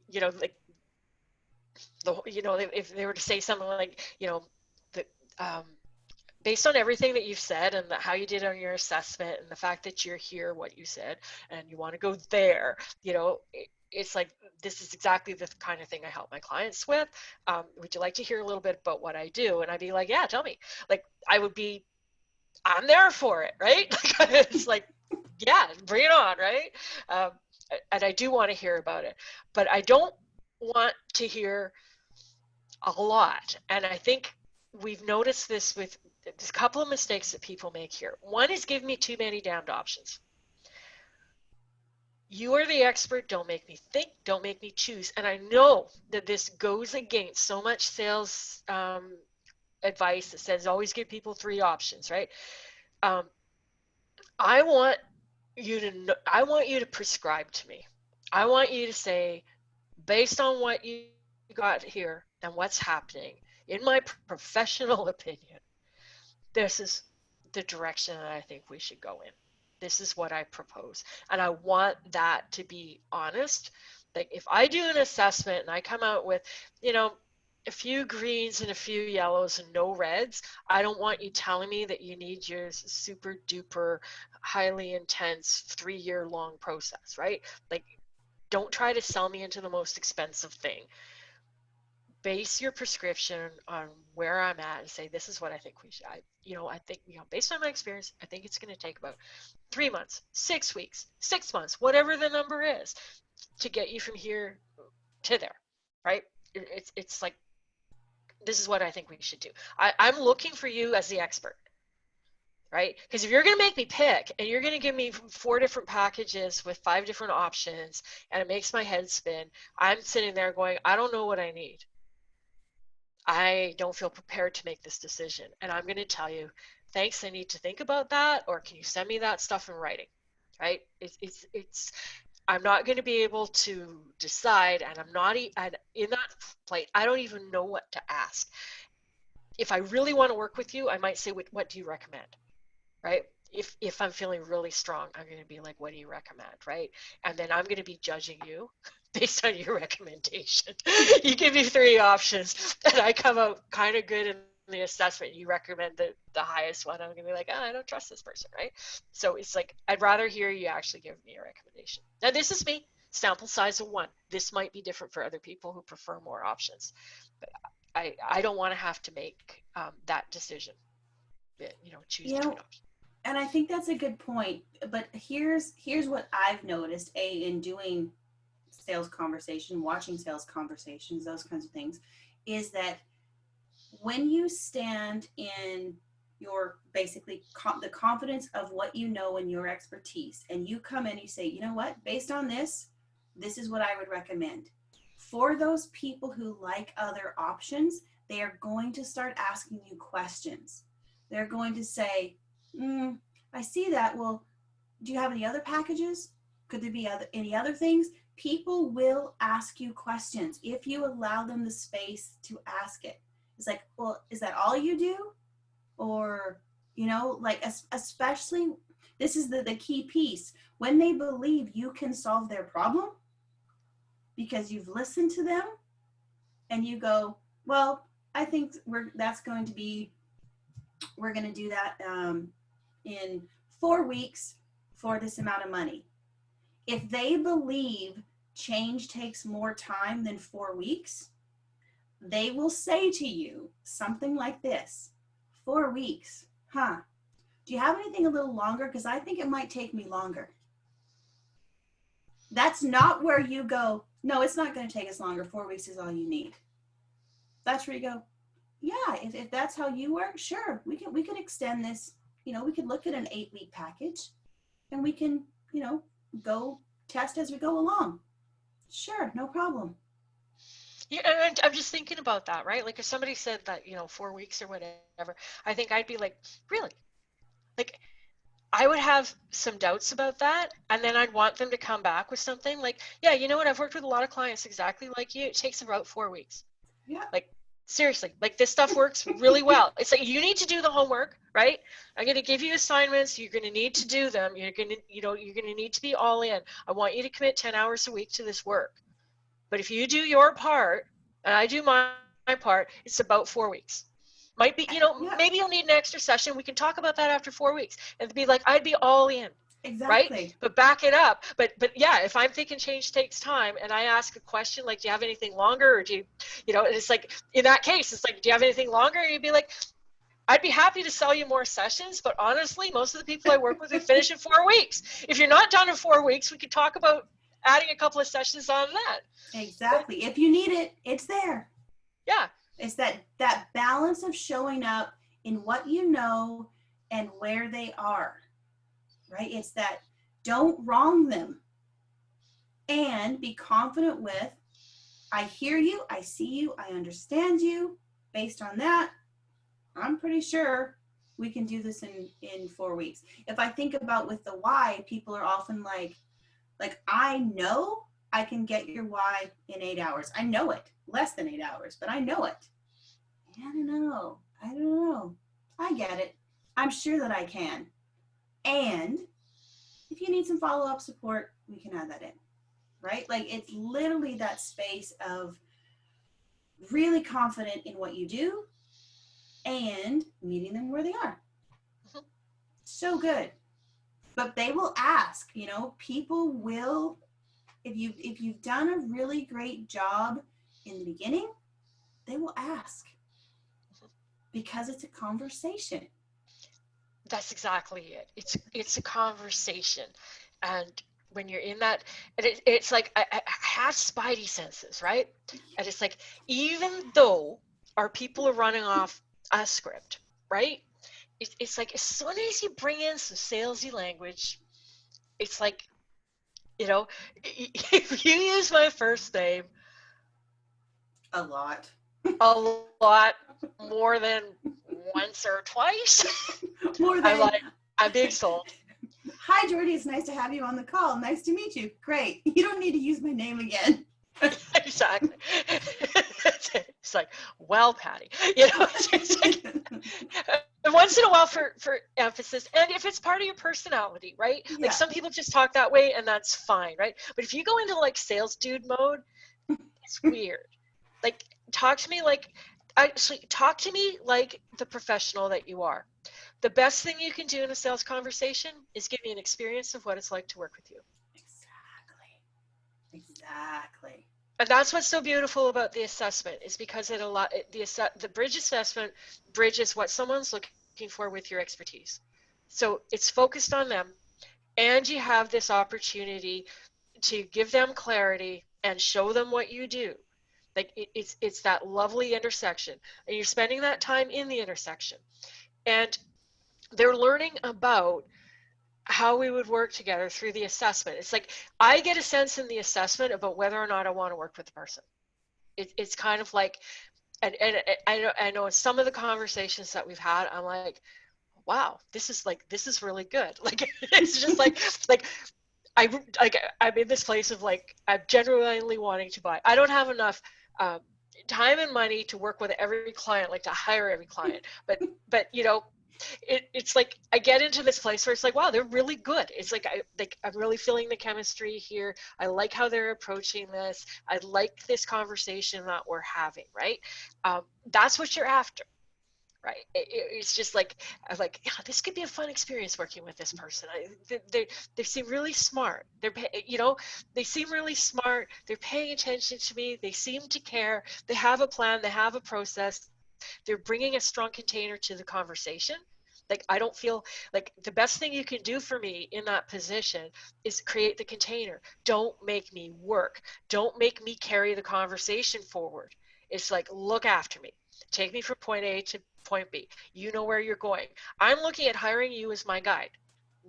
they were to say something like, the, based on everything that you've said and how you did on your assessment and the fact that you're here, what you said, and you want to go there, it's like, this is exactly the kind of thing I help my clients with. Would you like to hear a little bit about what I do? And I'd be like, yeah, tell me. Like, I'm there for it, right? It's like, yeah, bring it on, right? And I do want to hear about it, but I don't want to hear a lot. And I think we've noticed this with there's a couple of mistakes that people make here. One is give me too many damned options. You are the expert. Don't make me think. Don't make me choose. And I know that this goes against so much sales advice that says always give people 3 options, right? I want you to prescribe to me. I want you to say, based on what you got here and what's happening, in my professional opinion, this is the direction that I think we should go in. This is what I propose. And I want that to be honest. Like, if I do an assessment and I come out with, a few greens and a few yellows and no reds, I don't want you telling me that you need your super duper highly intense 3-year long process, right? Like, don't try to sell me into the most expensive thing. Base your prescription on where I'm at and say, this is what I think we should. I think, based on my experience, I think it's going to take about 3 months, 6 weeks, 6 months, whatever the number is, to get you from here to there, right? It's like, this is what I think we should do. I'm looking for you as the expert, right? Because if you're going to make me pick and you're going to give me 4 different packages with 5 different options and it makes my head spin, I'm sitting there going, I don't know what I need. I don't feel prepared to make this decision. And I'm going to tell you, thanks, I need to think about that, or can you send me that stuff in writing, right? I'm not going to be able to decide, and I'm not in that plate. I don't even know what to ask. If I really want to work with you, I might say, what do you recommend, right? If I'm feeling really strong, I'm going to be like, what do you recommend, right? And then I'm going to be judging you based on your recommendation. You give me 3 options and I come out kind of good in the assessment. You recommend the highest one. I'm going to be like, oh, I don't trust this person, right? So it's like, I'd rather hear you actually give me a recommendation. Now, this is me, sample size of 1. This might be different for other people who prefer more options. But I don't want to have to make that decision, choose between options. And I think that's a good point. But here's what I've noticed, in doing sales conversation, watching sales conversations, those kinds of things, is that when you stand in your basically the confidence of what you know and your expertise, and you come in and you say, you know what, based on this is what I would recommend. For those people who like other options, they are going to start asking you questions. They're going to say, I see that. Well, do you have any other packages? Could there be any other things? People will ask you questions if you allow them the space to ask it. It's like, well, is that all you do? Or, like, especially This is the key piece. When they believe you can solve their problem because you've listened to them and you go, well, I think we're going to do that in 4 weeks for this amount of money. If they believe change takes more time than 4 weeks, they will say to you something like this: 4 weeks, huh? Do you have anything a little longer? Because I think it might take me longer. That's not where you go, no, it's not going to take us longer. 4 weeks is all you need. That's where you go, yeah, if that's how you work, sure, we could extend this. We could look at an 8-week package and we can, go test as we go along. Sure, no problem. Yeah, and I'm just thinking about that, right? Like if somebody said that, 4 weeks or whatever, I think I'd be like, really? Like I would have some doubts about that, and then I'd want them to come back with something like, yeah, you know what? I've worked with a lot of clients exactly like you. It takes about 4 weeks. Yeah. Like seriously, like this stuff works really well. It's like you need to do the homework, right? I'm going to give you assignments. You're going to need to do them. You're going to need to be all in. I want you to commit 10 hours a week to this work. But if you do your part and I do my part, it's about 4 weeks. Might be, maybe you'll need an extra session. We can talk about that after 4 weeks and be like, I'd be all in. Exactly. Right? But back it up. But yeah, if I'm thinking change takes time and I ask a question like, do you have anything longer? Or do you, it's like, in that case, it's like, do you have anything longer? And you'd be like, I'd be happy to sell you more sessions, but honestly, most of the people I work with, we finish in 4 weeks. If you're not done in 4 weeks, we could talk about adding a couple of sessions on that. Exactly. If you need it, it's there. Yeah. It's that balance of showing up in what you know and where they are, right? It's that don't wrong them and be confident with, I hear you, I see you, I understand you. Based on that, I'm pretty sure we can do this in 4 weeks. If I think about with the why, people are often like, I know I can get your why in 8 hours. I know it. Less than 8 hours, but I know it. I don't know. I get it. I'm sure that I can. And if you need some follow-up support, we can add that in, right? Like it's literally that space of really confident in what you do and meeting them where they are. So good. But they will ask, people will, if you've done a really great job in the beginning, they will ask because it's a conversation. That's exactly it. It's a conversation. And when you're in that, it's like I have spidey senses, right? And it's like, even though our people are running off a script, right? It's like as soon as you bring in some salesy language, it's like, if you use my first name a lot more than once or twice, more than I'm being sold. Hi, Jordy. It's nice to have you on the call. Nice to meet you. Great. You don't need to use my name again. Exactly. It's like, well, Patty, it's like, once in a while for emphasis, and if it's part of your personality, right? Yeah. Like some people just talk that way and that's fine, right? But if you go into like sales dude mode, it's weird. Like talk to me like the professional that you are. The best thing you can do in a sales conversation is give me an experience of what it's like to work with you. Exactly. And that's what's so beautiful about the assessment, is because the bridge assessment bridges what someone's looking for with your expertise. So it's focused on them, and you have this opportunity to give them clarity and show them what you do. Like it's that lovely intersection, and you're spending that time in the intersection, and they're learning about how we would work together through the assessment. It's like I get a sense in the assessment about whether or not I want to work with the person. It's kind of like, and I know in some of the conversations that we've had, I'm like, wow, this is really good. Like it's just like I'm in this place of like I'm genuinely wanting to buy. I don't have enough time and money to work with every client, like to hire every client, but it's like I get into this place where it's like, wow, they're really good. It's like I'm really feeling the chemistry here. I like how they're approaching this. I like this conversation that we're having, right? That's what you're after, right? It's just like I'm like, yeah, this could be a fun experience working with this person. They seem really smart. They seem really smart. They're paying attention to me. They seem to care. They have a plan. They have a process. They're bringing a strong container to the conversation. Like, I don't feel like the best thing you can do for me in that position is create the container. Don't make me work. Don't make me carry the conversation forward. It's like, look after me. Take me from point A to point B. You know where you're going. I'm looking at hiring you as my guide.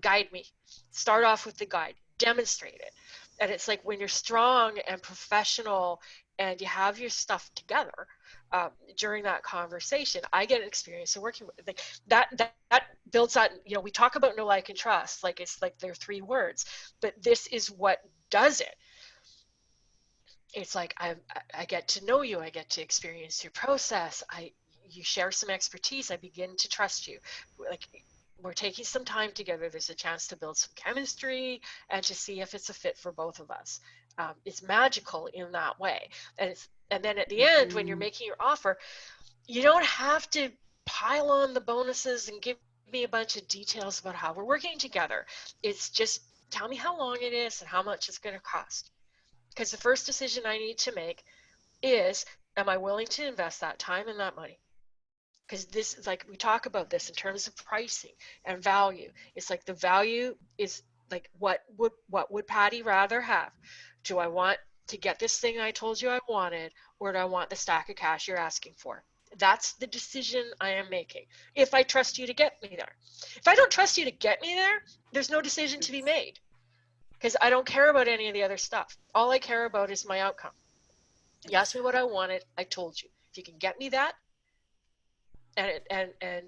Guide me. Start off with the guide. Demonstrate it. And it's like when you're strong and professional and you have your stuff together, during that conversation, I get an experience of working with that builds that, we talk about know, like, and trust, like it's like they're 3 words, but this is what does it. It's like I get to know you, I get to experience your process, you share some expertise, I begin to trust you. Like, we're taking some time together, there's a chance to build some chemistry and to see if it's a fit for both of us. It's magical in that way. And then at the end, when you're making your offer, you don't have to pile on the bonuses and give me a bunch of details about how we're working together. It's just tell me how long it is and how much it's going to cost. Because the first decision I need to make is, am I willing to invest that time and that money? Because this is like, we talk about this in terms of pricing and value. It's like the value is like, what would Patty rather have? Do I want to get this thing I told you I wanted, or do I want the stack of cash you're asking for? That's the decision I am making. If I trust you to get me there. If I don't trust you to get me there, there's no decision to be made, because I don't care about any of the other stuff. All I care about is my outcome. You asked me what I wanted, I told you. If you can get me that, and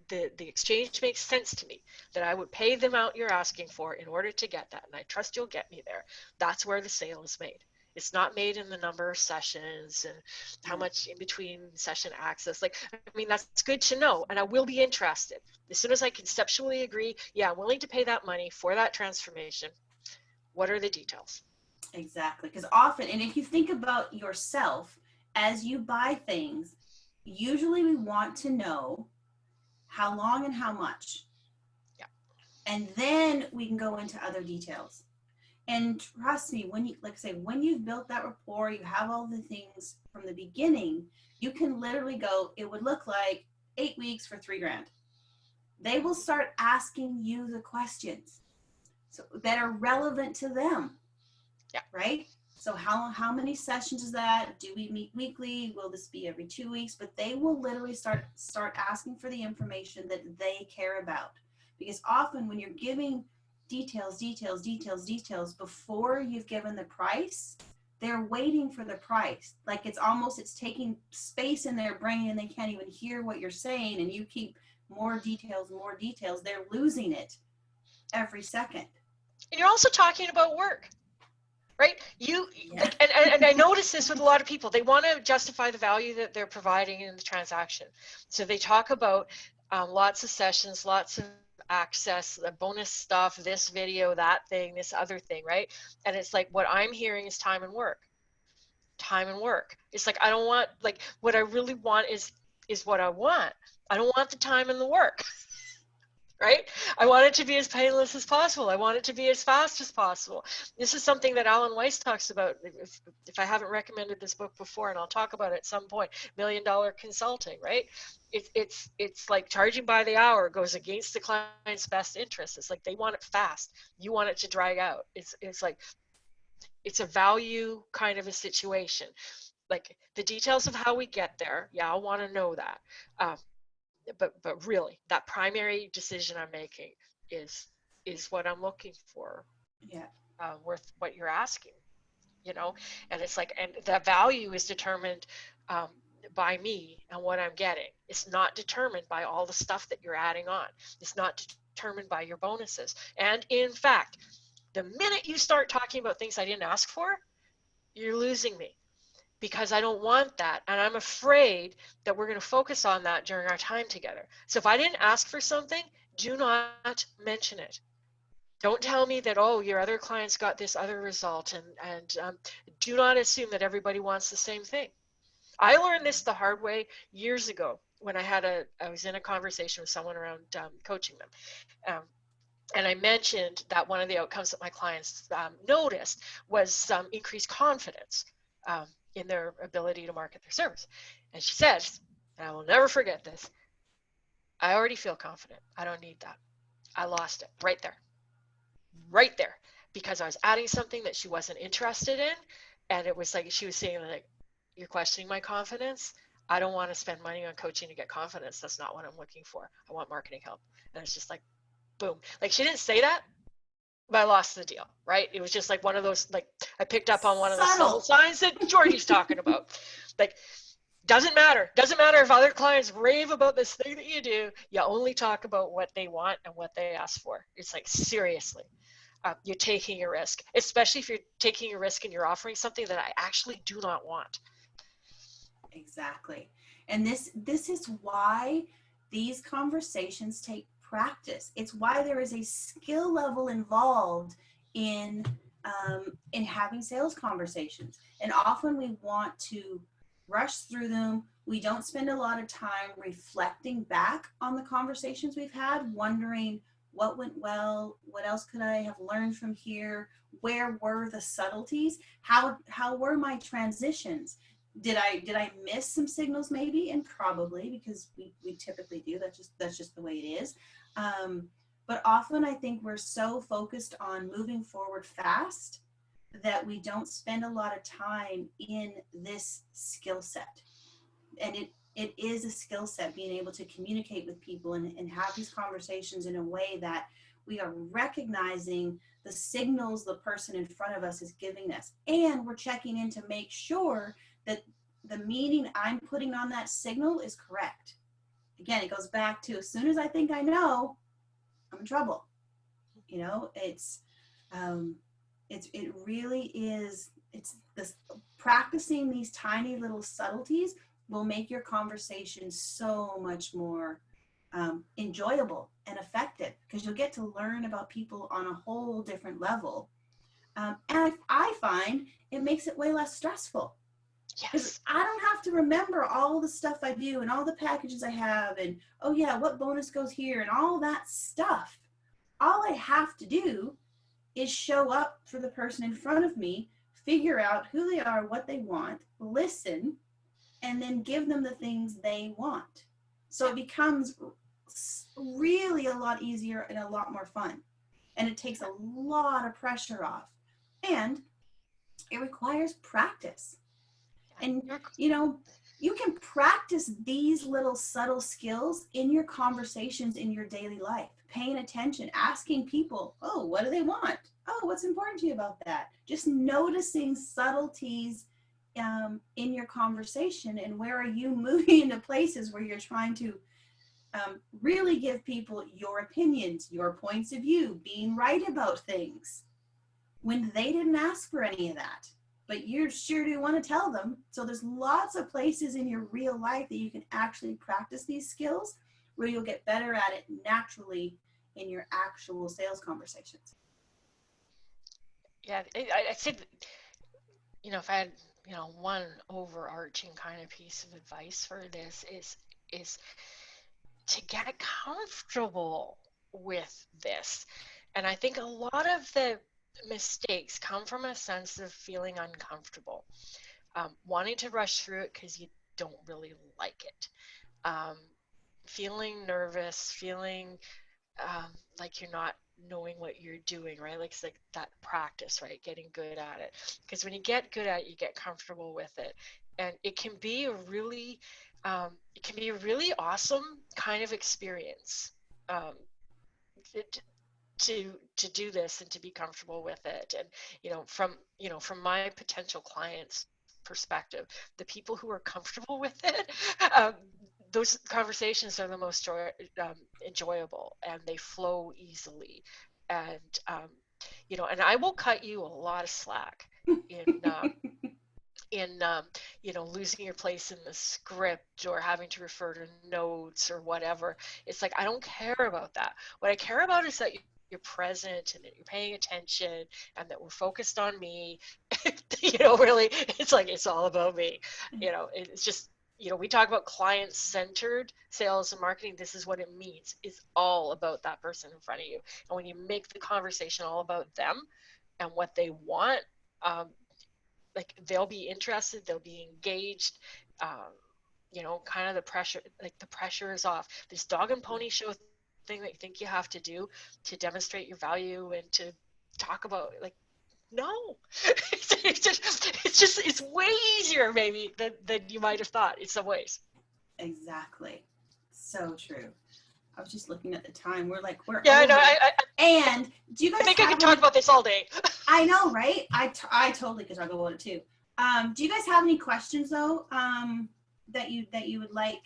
the exchange makes sense to me, that I would pay the amount you're asking for in order to get that, and I trust you'll get me there, that's where the sale is made. It's not made in the number of sessions and how much in between session access. Like, I mean, that's good to know, and I will be interested. As soon as I conceptually agree, yeah, I'm willing to pay that money for that transformation. What are the details? Exactly. Because often, and if you think about yourself, as you buy things, usually we want to know how long and how much. Yeah. And then we can go into other details. And trust me, when you, like I say, when you've built that rapport, you have all the things from the beginning, you can literally go, it would look like 8 weeks for $3,000. They will start asking you the questions so that are relevant to them. Yeah. Right? So how many sessions is that? Do we meet weekly? Will this be every 2 weeks? But they will literally start asking for the information that they care about. Because often when you're giving details before you've given the price, they're waiting for the price. Like it's taking space in their brain and they can't even hear what you're saying, and you keep more details. They're losing it every second. And you're also talking about work. Right? Like, and I notice this with a lot of people. They want to justify the value that they're providing in the transaction. So they talk about lots of sessions, lots of access, the bonus stuff, this video, that thing, this other thing, right? And it's like, what I'm hearing is time and work. Time and work. It's like, I don't want, like, what I really want is what I want. I don't want the time and the work. Right? I want it to be as painless as possible. I want it to be as fast as possible. This is something that Alan Weiss talks about. If I haven't recommended this book before, and I'll talk about it at some point, $1 Million Consulting, right? It's like charging by the hour goes against the client's best interest. It's like they want it fast. You want it to drag out. It's like, it's a value kind of a situation. Like the details of how we get there, yeah, I want to know that. But really, that primary decision I'm making is what I'm looking for. Yeah. Worth what you're asking, and it's like, and the value is determined by me and what I'm getting. It's not determined by all the stuff that you're adding on. It's not determined by your bonuses. And in fact, the minute you start talking about things I didn't ask for, you're losing me. because I don't want that. And I'm afraid that we're going to focus on that during our time together. So if I didn't ask for something, do not mention it. Don't tell me that, oh, your other clients got this other result, and do not assume that everybody wants the same thing. I learned this the hard way years ago when I was in a conversation with someone around coaching them. Um, and I mentioned that one of the outcomes that my clients noticed was some increased confidence in their ability to market their service. And she said, and I will never forget this, I already feel confident. I don't need that. I lost it right there, because I was adding something that she wasn't interested in. And it was like she was saying, like, you're questioning my confidence. I don't want to spend money on coaching to get confidence. That's not what I'm looking for. I want marketing help. And it's just like, boom. Like, she didn't say that, but I lost the deal, right? It was just like one of those, like, I picked up on one of the subtle signs that Georgie's talking about. Like, doesn't matter if other clients rave about this thing that you do. You only talk about what they want and what they ask for. It's like, seriously, you're taking a risk, especially if you're taking a risk and you're offering something that I actually do not want. Exactly. And this is why these conversations take practice. It's why there is a skill level involved in having sales conversations. And often we want to rush through them. We don't spend a lot of time reflecting back on the conversations we've had, wondering what went well, what else could I have learned from here, where were the subtleties, how were my transitions. Did I miss some signals maybe? And probably, because we typically do. That's just the way it is. But often I think we're so focused on moving forward fast that we don't spend a lot of time in this skill set. And it is a skill set, being able to communicate with people and have these conversations in a way that we are recognizing the signals the person in front of us is giving us. And we're checking in to make sure that the meaning I'm putting on that signal is correct. Again, it goes back to, as soon as I think I know, I'm in trouble. You know, it really is. It's this, practicing these tiny little subtleties will make your conversation so much more enjoyable and effective, because you'll get to learn about people on a whole different level. And I find it makes it way less stressful. Yes. I don't have to remember all the stuff I do and all the packages I have and, oh yeah, what bonus goes here and all that stuff. All I have to do is show up for the person in front of me, figure out who they are, what they want, listen, and then give them the things they want. So it becomes really a lot easier and a lot more fun. And it takes a lot of pressure off. And it requires practice. And, you know, you can practice these little subtle skills in your conversations in your daily life, paying attention, asking people, oh, what do they want? Oh, what's important to you about that? Just noticing subtleties in your conversation, and where are you moving into places where you're trying to really give people your opinions, your points of view, being right about things when they didn't ask for any of that, but you sure do want to tell them. So there's lots of places in your real life that you can actually practice these skills, where you'll get better at it naturally in your actual sales conversations. Yeah, I think, you know, if I had, you know, one overarching kind of piece of advice for this is to get comfortable with this. And I think a lot of the mistakes come from a sense of feeling uncomfortable, wanting to rush through it because you don't really like it, feeling nervous, feeling like you're not knowing what you're doing, right? Like, it's like that practice, right? Getting good at it. Because when you get good at it, you get comfortable with it. And it can be a really awesome kind of experience, to do this and to be comfortable with it. And from my potential clients perspective, the people who are comfortable with it, those conversations are the most enjoyable, and they flow easily. And and I will cut you a lot of slack in losing your place in the script or having to refer to notes or whatever. It's like, I don't care about that. What I care about is that you're present and that you're paying attention and that we're focused on me. Really, it's like, it's all about me. It's just, we talk about client-centered sales and marketing. This is what it means. It's all about that person in front of you. And when you make the conversation all about them and what they want, like, they'll be interested, they'll be engaged. Kind of the pressure is off. This dog and pony show thing that you think you have to do to demonstrate your value and to talk about, like, no. It's way easier maybe than you might have thought in some ways. Exactly. So true. I was just looking at the time. We're over. I know. And do you guys? I think I could talk about this all day. I know, right? I totally could talk about it too. Do you guys have any questions though? That you would like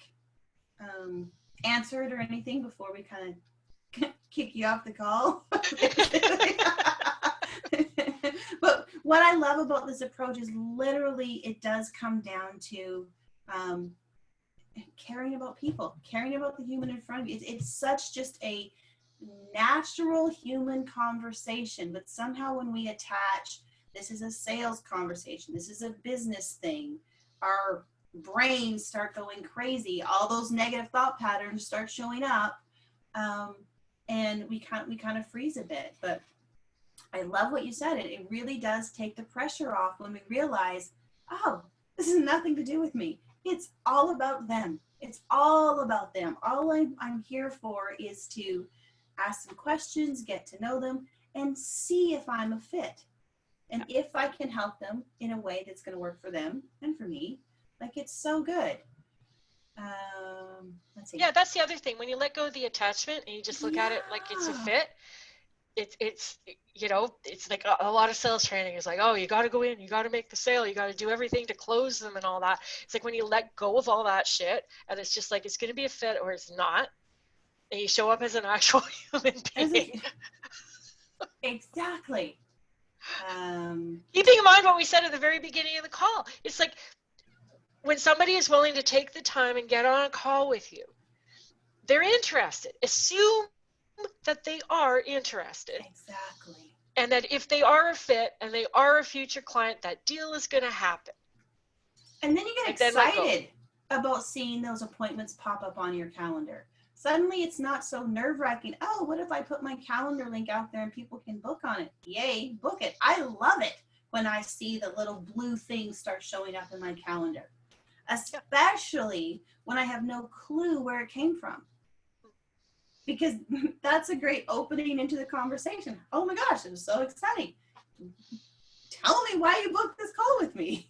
answered or anything before we kind of kick you off the call? But what I love about this approach is literally it does come down to caring about people, caring about the human in front of you. It's such just a natural human conversation, but somehow when we attach, this is a sales conversation, this is a business thing, our brains start going crazy, all those negative thought patterns start showing up, and we kind of freeze a bit. But I love what you said. It really does take the pressure off when we realize, oh, this has nothing to do with me. It's all about them. It's all about them. All I'm here for is to ask some questions, get to know them, and see if I'm a fit. And if I can help them in a way that's going to work for them and for me. Like, it's so good. Let's see. Yeah, that's the other thing. When you let go of the attachment and you just look at it like it's a fit, it's like a lot of sales training is like, oh, you got to go in, you got to make the sale, you got to do everything to close them and all that. It's like when you let go of all that shit and it's just like, it's going to be a fit or it's not, and you show up as an actual human being. Exactly. Keeping in mind what we said at the very beginning of the call, it's like when somebody is willing to take the time and get on a call with you, they're interested. Assume that they are interested. Exactly. And that if they are a fit and they are a future client, that deal is going to happen. And then you get excited about seeing those appointments pop up on your calendar. Suddenly it's not so nerve-wracking. Oh, what if I put my calendar link out there and people can book on it? Yay, book it. I love it when I see the little blue things start showing up in my calendar, especially when I have no clue where it came from. Because that's a great opening into the conversation. Oh my gosh, it was so exciting. Tell me why you booked this call with me.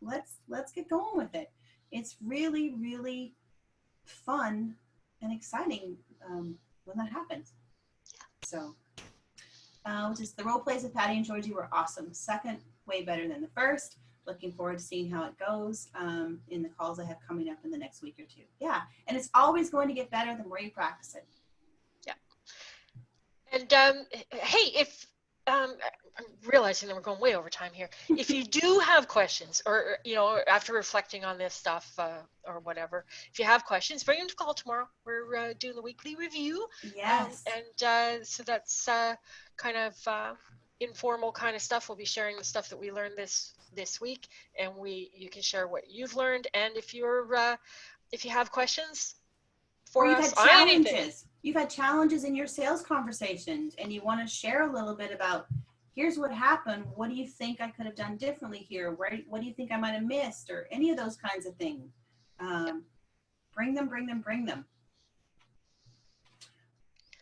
Let's get going with it. It's really, really fun and exciting when that happens. So, just the role plays with Patty and Georgie were awesome. Second, way better than the first. Looking forward to seeing how it goes in the calls I have coming up in the next week or two. Yeah, and it's always going to get better the more you practice it. Yeah. And hey, if I'm realizing that we're going way over time here. If you do have questions, or after reflecting on this stuff or whatever, if you have questions, bring them to call tomorrow. We're doing the weekly review. Yes. And so that's kind of informal kind of stuff. We'll be sharing the stuff that we learned this week, and you can share what you've learned. And if you have questions for us on anything. You've had challenges in your sales conversations and you want to share a little bit about, here's what happened. What do you think I could have done differently here? What do you think I might have missed, or any of those kinds of things? Bring them.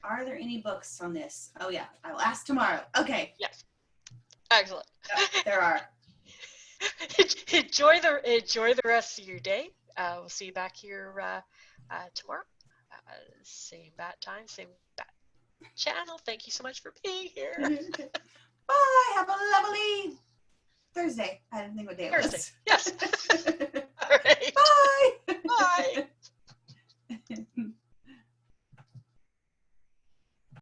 Are there any books on this? Oh yeah, I'll ask tomorrow. Okay. Yes. Excellent. There are. Enjoy the rest of your day. We'll see you back here tomorrow. Same bat time, same bat channel. Thank you so much for being here. Bye. Have a lovely Thursday. I didn't think what day it was. Thursday. Yes.